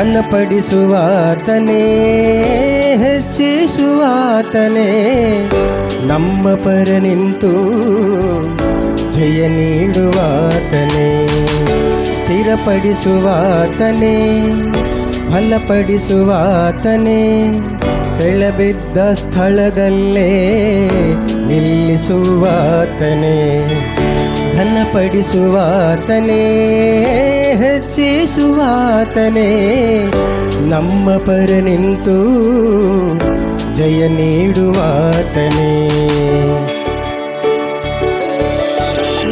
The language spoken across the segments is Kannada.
ಘನಪಡಿಸುವಾತನೇ, ಹೆಚ್ಚಿಸುವಾತನೇ, ನಮ್ಮ ಪರ ನಿಂತು ಜಯ ನೀಡುವಾತನೇ. ಸ್ಥಿರಪಡಿಸುವಾತನೇ, ಫಲಪಡಿಸುವಾತನೇ, ಬೆಳಬಿದ್ದ ಸ್ಥಳದಲ್ಲೇ ನಿಲ್ಲಿಸುವಾತನೇ. ಘನಪಡಿಸುವಾತನೇ, ಹೆಚ್ಚಿಸುವಾತನೇ, ನಮ್ಮ ಪರ ನಿಂತು ಜಯ ನೀಡುವಾತನೇ.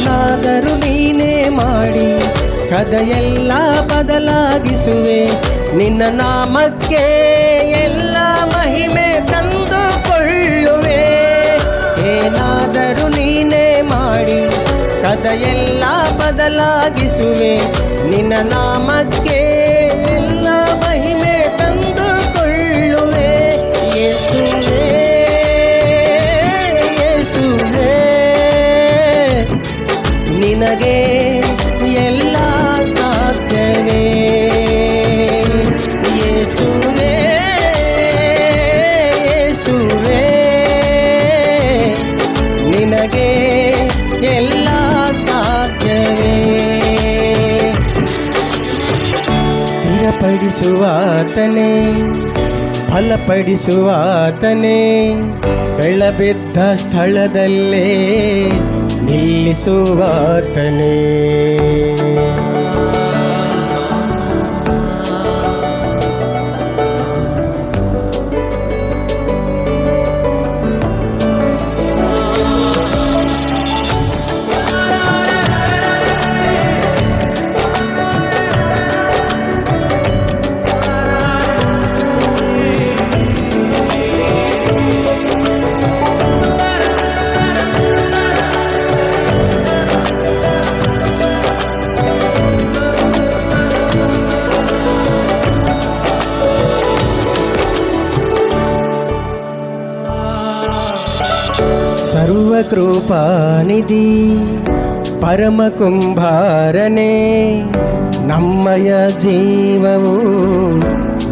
ನಾದರೂ ನೀನೇ ಮಾಡಿ ಕಥೆಯೆಲ್ಲ ಬದಲಾಗಿಸುವೆ, ನಿನ್ನ ನಾಮಕ್ಕೆ ಎಲ್ಲ ಮಹಿಮೆ ತಂದುಕೊಳ್ಳುವೆ. ಏನಾದರೂ ನೀನೇ ಮಾಡಿ ಕಥೆಯೆಲ್ಲ ಬದಲಾಗಿಸುವೆ, ನಿನ್ನ ನಾಮಕ್ಕೆ ಎಲ್ಲ ಮಹಿಮೆ ತಂದುಕೊಳ್ಳುವೆ. ಯೇಸುವೇ, ಯೇಸುವೇ, ನಿನಗೆ ಎಲ್ಲ ಸಾಧ್ಯವೇ. ಯೇಸುವೇ, ಯೇಸುವೇ, ನಿನಗೆ ಎಲ್ಲ ಸಾಧ್ಯವೇ. ಸ್ಥಿರಪಡಿಸುವಾತನೇ, ಫಲಪಡಿಸುವಾತನೇ, ಬೆಳಬಿದ್ದ ಸ್ಥಳದಲ್ಲೇ ನಿಲ್ಲಿಸುವಾತನೇ. ಸರ್ವಕೃಪಾನಿಧಿ ಪರಮ ಕುಂಭಾರನೇ, ನಮ್ಮಯ ಜೀವವು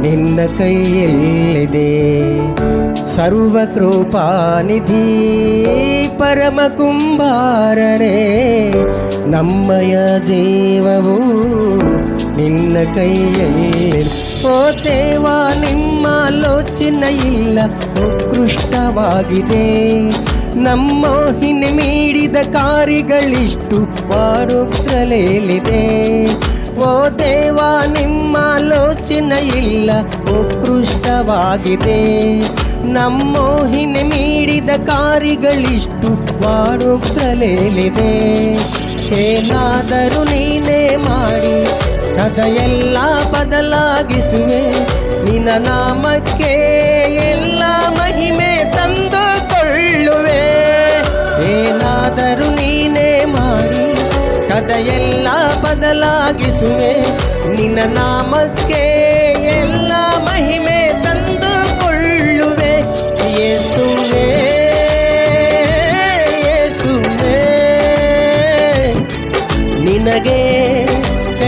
ನಿನ್ನ ಕೈಯಲ್ಲಿದೆ. ಸರ್ವಕೃಪಾನಿಧಿ ಪರಮ ಕುಂಭಾರನೇ, ನಮ್ಮಯ ಜೀವವು ನಿನ್ನ ಕೈಯಲ್ಲಿ. ಓ ದೇವ, ನಿಮ್ಮ ಆಲೋಚನೆ ಇಲ್ಲ ಉತ್ಕೃಷ್ಟವಾಗಿದೆ, ನಮ್ಮೋಹಿನಿ ಮೀಡಿದ ಕಾರ್ಯಗಳಿಷ್ಟು ಮಾಡುತ್ತಲೇಲಿದೆ. ಓ ದೇವ, ನಿಮ್ಮ ಆಲೋಚನೆ ಇಲ್ಲ ಉತ್ಕೃಷ್ಟವಾಗಿದೆ, ನಮ್ಮೋಹಿನಿ ಮೀಡಿದ ಕಾರ್ಯಗಳಿಷ್ಟು ಮಾಡುತ್ತಲೇಲಿದೆ. ಏನಾದರೂ ನೀನೇ ಮಾಡಿ ಕಥೆಯೆಲ್ಲ ಬದಲಾಗಿಸುವೆ, ನಿನ್ನ ನಾಮಕ್ಕೆ ಎಲ್ಲ ಮಹಿಮೆ ತಂದುಕೊಳ್ಳುವೆ. ಏನಾದರೂ ನೀನೇ ಮಾಡಿ ಕಥೆಯೆಲ್ಲ ಬದಲಾಗಿಸುವೆ, ನಿನ್ನ ನಾಮಕ್ಕೆ ಎಲ್ಲ ಮಹಿಮೆ ತಂದುಕೊಳ್ಳುವೆ. ಯೇಸುವೇ, ಯೇಸುವೇ, ನಿನಗೆ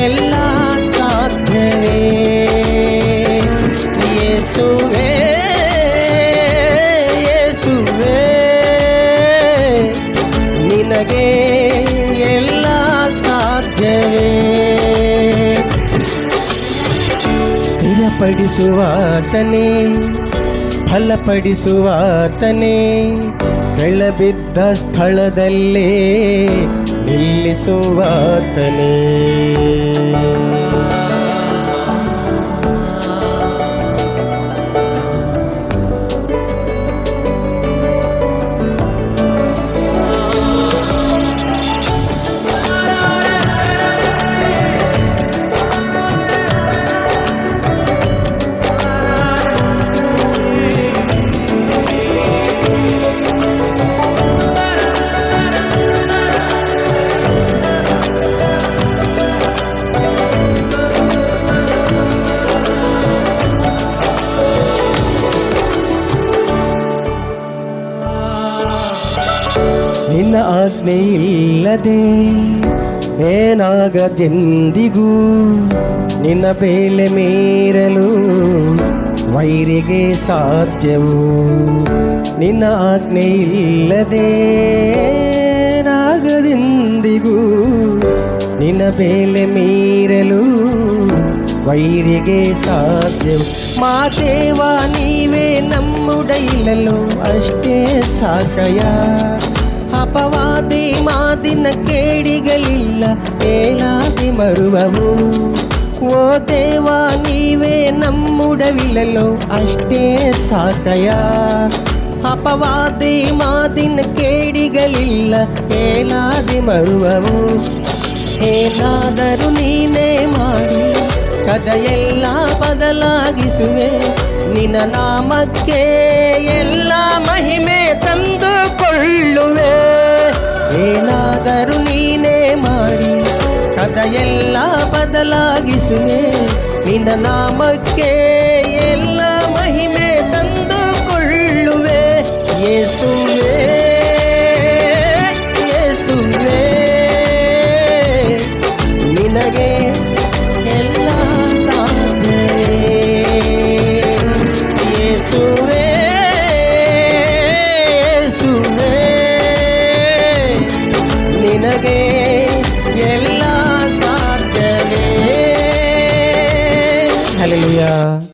ಎಲ್ಲ ಸಾಧ್ಯವೇ. ಯೇಸುವೇ, ಯೇಸುವೇ, ನಿನಗೆ ಎಲ್ಲ ಸಾಧ್ಯವೇ. ಸ್ಥಿರಪಡಿಸುವಾತನೇ, ಫಲಪಡಿಸುವಾತನೇ, ಬೆಳಬಿದ್ದ ಸ್ಥಳದಲ್ಲೇ ನಿಲ್ಲಿಸುವಾತನೇ. ನಿನ್ನ ಆಜ್ಞೆ ಇಲ್ಲದೆ ಏನಾಗದೆಂದಿಗೂ ನಿನ್ನ ಬೇಲೆ ಮೀರಲು ವೈರಿಗೆ ಸಾಧ್ಯವು. ನಿನ್ನ ಆಜ್ಞೆ ಇಲ್ಲದೆ ಏನಾಗದೆಂದಿಗೂ ನಿನ್ನ ಬೇಲೆ ಮೀರಲು ವೈರಿಗೆ ಸಾಧ್ಯವು. ಮಾತೇವ ನೀವೇ ನಮ್ಮುಡೈಲಲು ಅಷ್ಟೇ ಸಾಕಯ. ಅಪವಾದಿ ಮಾದಿನ ಕೇಡಿಗಳಿಲ್ಲ ಏಲಾದಿ ಮರುವವು. ಓ ದೇವ ನೀವೇ ನಮ್ಮುಡವಿಲಲು ಅಷ್ಟೇ ಸಾಕಯ. ಅಪವಾದಿ ಮಾದಿನ ಕೇಡಿಗಳಿಲ್ಲ ಏಲಾದಿ ಮರುವವು. ಏನಾದರೂ ನೀನೇ ಮಾಡಿ ಕಥೆಯೆಲ್ಲ ಬದಲಾಗಿಸುವೆ. ನಿನ್ನ ನಾಮಕ್ಕೆ ಎಲ್ಲ ಮಹಿಮೆ ತಂದುಕೊಳ್ಳುವೆ. ಏನಾದರೂ ನೀನೇ ಮಾಡಿ ಕಥೆಯೆಲ್ಲ ಬದಲಾಗಿಸುವೆ. ನಿನ್ನ ನಾಮಕ್ಕೆ ಎಲ್ಲ ಮಹಿಮೆ ತಂದುಕೊಳ್ಳುವೆ. ಯೇಸುವೇ ಯೇಸುವೇ ನಿನಗೆ ಎಲ್ಲ ಸಾಧ್ಯವೇ. ಯೇಸುವೇ ಯೇಸುವೇ ನಿನಗೆ ಎಲ್ಲ ಸಾಧ್ಯವೇ. ಹಲ್ಲೆಲೂಯಾ.